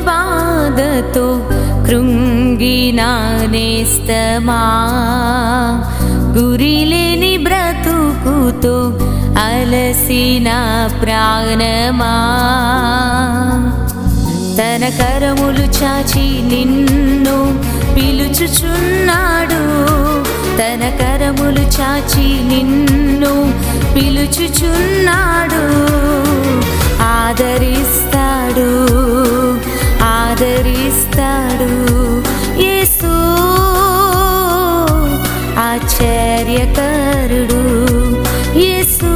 బాధతో కృంగిన నేస్తమా, గురిలేని బ్రతుకుతో అలసిన ప్రాణమా, తన కరములు చాచి నిన్ను పిలుచుచున్నాడు, తన కరములు చాచి నిన్ను పిలుచుచున్నాడు. ఆదరిస్తాడు, ఆదరిస్తాడు యేసు ఆశ్చర్యకరుడు, యేసు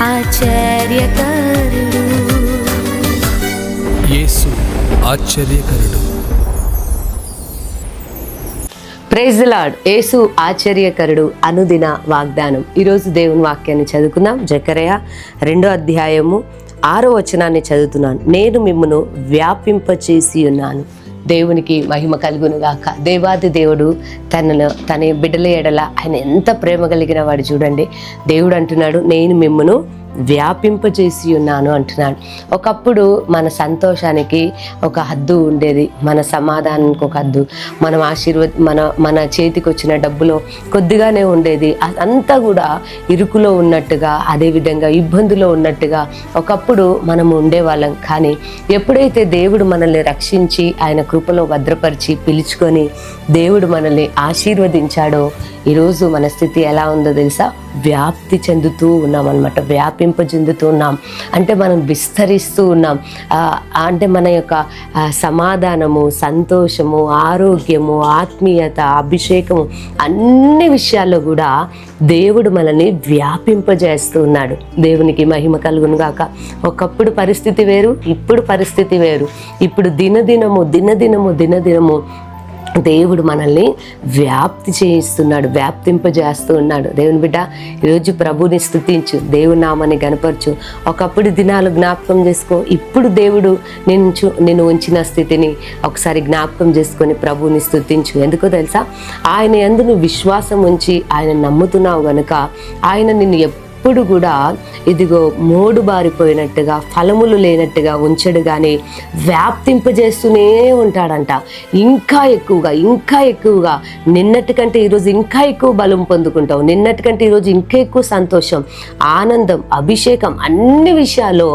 ఆశ్చర్యకరుడు, యేసు ఆశ్చర్యకరుడు. Praise the lord. యేసు ఆశ్చర్యకరుడు అనుదిన వాగ్దానం. ఈరోజు దేవుని వాక్యాన్ని చదువుకుందాం. జకర్యా 2వ అధ్యాయము 6వ వచనాన్ని చదువుతున్నాను. నేను మిమ్మును వ్యాపింపచేసి ఉన్నాను. దేవునికి మహిమ కలుగును గాక. దేవాది దేవుడు తన బిడ్డల ఎడల ఆయన ఎంత ప్రేమ కలిగిన వాడు చూడండి. దేవుడు అంటున్నాడు, నేను మిమ్మును వ్యాపింపచేసి ఉన్నాను అంటున్నాడు. ఒకప్పుడు మన సంతోషానికి ఒక హద్దు ఉండేది, మన సమాధానానికి ఒక హద్దు, మనం మన చేతికి వచ్చిన డబ్బులో కొద్దిగానే ఉండేది. అంతా కూడా ఇరుకులో ఉన్నట్టుగా, అదేవిధంగా ఇబ్బందులో ఉన్నట్టుగా ఒకప్పుడు మనం ఉండేవాళ్ళం. కానీ ఎప్పుడైతే దేవుడు మనల్ని రక్షించి ఆయన కృపలో భద్రపరిచి పిలుచుకొని దేవుడు మనల్ని ఆశీర్వదించాడో ఈరోజు మన స్థితి ఎలా ఉందో తెలుసా? వ్యాప్తి చెందుతూ ఉన్నాం అన్నమాట. వ్యాపింప చెందుతూ ఉన్నాం అంటే మనం విస్తరిస్తూ ఉన్నాం. అంటే మన యొక్క సమాధానము, సంతోషము, ఆరోగ్యము, ఆత్మీయత, అభిషేకము అన్ని విషయాల్లో కూడా దేవుడు మనల్ని వ్యాపింపజేస్తూ ఉన్నాడు. దేవునికి మహిమ కలుగును గాక. ఒకప్పుడు పరిస్థితి వేరు, ఇప్పుడు పరిస్థితి వేరు. ఇప్పుడు దినదినము దేవుడు మనల్ని వ్యాప్తి చేయిస్తున్నాడు, వ్యాప్తింపజేస్తూ ఉన్నాడు. దేవుని బిడ్డ, ఈరోజు ప్రభుని స్తుతించు, దేవుని నామాన్ని గనపరచు. ఒకప్పుడు దినాలు జ్ఞాపకం చేసుకో. ఇప్పుడు దేవుడు నిన్ను ఉంచిన స్థితిని ఒకసారి జ్ఞాపకం చేసుకొని ప్రభుని స్తుతించు. ఎందుకో తెలుసా? ఆయన యందు నువ్వు విశ్వాసం ఉంచి ఆయన నమ్ముతున్నావు గనుక ఆయన నిన్ను ఎప్పుడు కూడా ఇదిగో మోడు బారిపోయినట్టుగా, ఫలములు లేనట్టుగా ఉంచడు, కానీ వ్యాప్తింపజేస్తూనే ఉంటాడంట. ఇంకా ఎక్కువగా నిన్నటి కంటే ఈరోజు ఇంకా ఎక్కువ బలం పొందుకుంటావు, నిన్నటి కంటే ఈరోజు ఇంకా ఎక్కువ సంతోషం, ఆనందం, అభిషేకం, అన్ని విషయాల్లో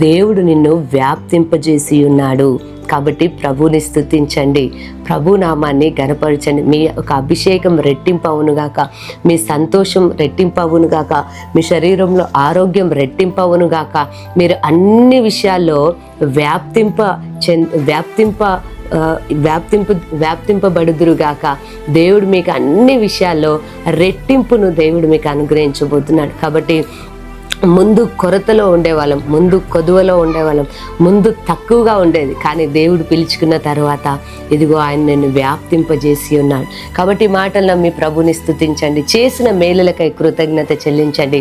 దేవుడు నిన్ను వ్యాప్తింపజేసి ఉన్నాడు. కాబట్టి ప్రభుని స్తుతించండి, ప్రభు నామాన్ని గనపరచండి. మీ యొక్క అభిషేకం రెట్టింపవునుగాక, మీ సంతోషం రెట్టింపవునుగాక, మీ శరీరంలో ఆరోగ్యం రెట్టింపవునుగాక, మీరు అన్ని విషయాల్లో వ్యాప్తింపబడుదురుగాక. దేవుడు మీకు అన్ని విషయాల్లో రెట్టింపును దేవుడు మీకు అనుగ్రహించబోతున్నాడు. కాబట్టి ముందు కొరతలో ఉండేవాళ్ళం, ముందు కొదువలో ఉండేవాళ్ళం, ముందు తక్కువగా ఉండేది. కానీ దేవుడు పిలుచుకున్న తర్వాత ఇదిగో ఆయన నిన్ను వ్యాప్తింపజేసి ఉన్నాడు. కాబట్టి మాటలు నమ్మి ప్రభుని స్తుతించండి, చేసిన మేలులకై కృతజ్ఞత చెల్లించండి.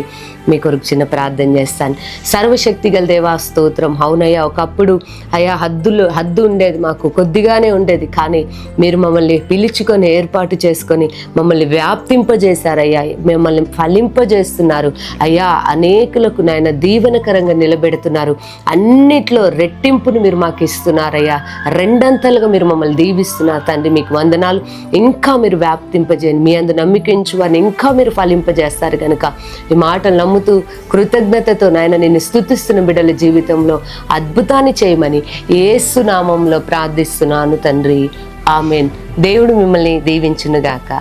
మీ కొరకు చిన్న ప్రార్థన చేస్తాను. సర్వశక్తి గల దేవా స్తోత్రం. అవునయ్యా, ఒకప్పుడు అయ్యా హద్దు ఉండేది, మాకు కొద్దిగానే ఉండేది. కానీ మీరు మమ్మల్ని పిలుచుకొని ఏర్పాటు చేసుకొని మమ్మల్ని వ్యాప్తింపజేశారయ్యా, మిమ్మల్ని ఫలింపజేస్తున్నారు అయ్యా. అనేకులకు నాయన దీవెనకరంగా నిలబెడుతున్నారు. అన్నిట్లో రెట్టింపును మీరు మాకు ఇస్తున్నారయ్యా, రెండంతలుగా మీరు మమ్మల్ని దీవిస్తున్నారు తండ్రి. మీకు వందనాలు. ఇంకా మీరు వ్యాప్తింపజేయండి, మీ అందు నమ్మికించు వారిని ఇంకా మీరు ఫలింపజేస్తారు కనుక ఈ మాటలు నమ్ముతూ కృతజ్ఞతతో నాయన నిన్ను స్తుతిస్తున్న బిడ్డల జీవితంలో అద్భుతాన్ని చేయమని యేసు నామంలో ప్రార్థిస్తున్నాను తండ్రి. ఆమేన్. దేవుడు మిమ్మల్ని దీవించునుగాక.